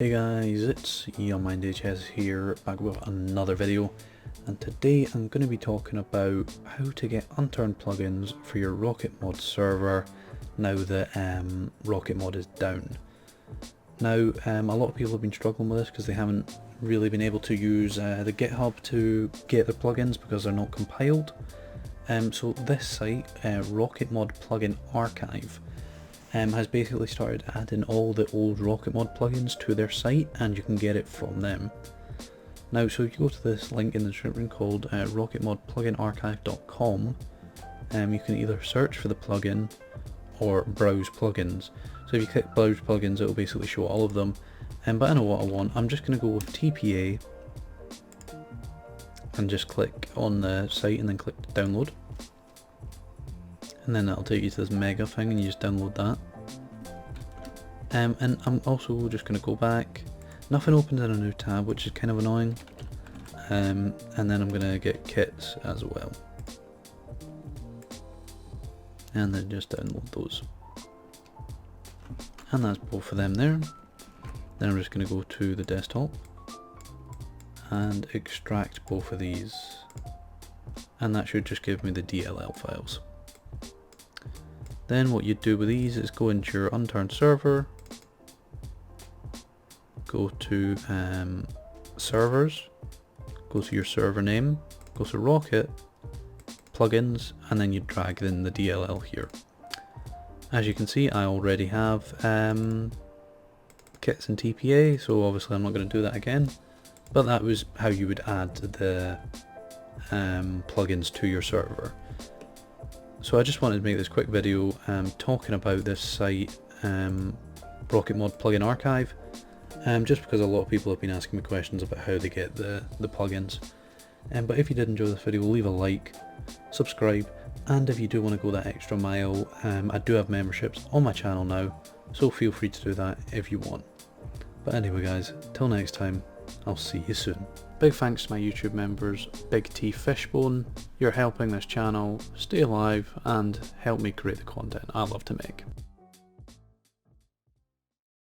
Hey guys, it's YoungMindHS here, back with another video, and today I'm going to be talking about how to get Unturned plugins for your Rocketmod server now that Rocketmod is down. Now, a lot of people have been struggling with this because they haven't really been able to use the GitHub to get their plugins because they're not compiled. So this site, Rocketmod Plugin Archive, has basically started adding all the old Rocketmod plugins to their site, and you can get it from them. Now, so if you go to this link in the description called rocketmodpluginarchive.com, you can either search for the plugin or browse plugins. So if you click browse plugins, it will basically show all of them. But I know what I want. I'm just going to go with TPA and just click on the site and then click download. And then that'll take you to this mega thing and you just download that. And I'm also just going to go back. Nothing opens in a new tab, which is kind of annoying. And then I'm going to get kits as well. And then just download those. And that's both of them there. Then I'm just going to go to the desktop and extract both of these. And that should just give me the DLL files. Then what you do with these is go into your Unturned server, go to servers, go to your server name, go to Rocket, plugins, and then you drag in the DLL here. As you can see, I already have kits and TPA, so obviously I'm not going to do that again, but that was how you would add the plugins to your server. So I just wanted to make this quick video talking about this site, Rocketmod Plugin Archive, just because a lot of people have been asking me questions about how they get the plugins. But if you did enjoy this video, leave a like, subscribe, and if you do want to go that extra mile, I do have memberships on my channel now, so feel free to do that if you want. But anyway guys, till next time, I'll see you soon. Big thanks to my YouTube members, Big T Fishbone. You're helping this channel stay alive and help me create the content I love to make.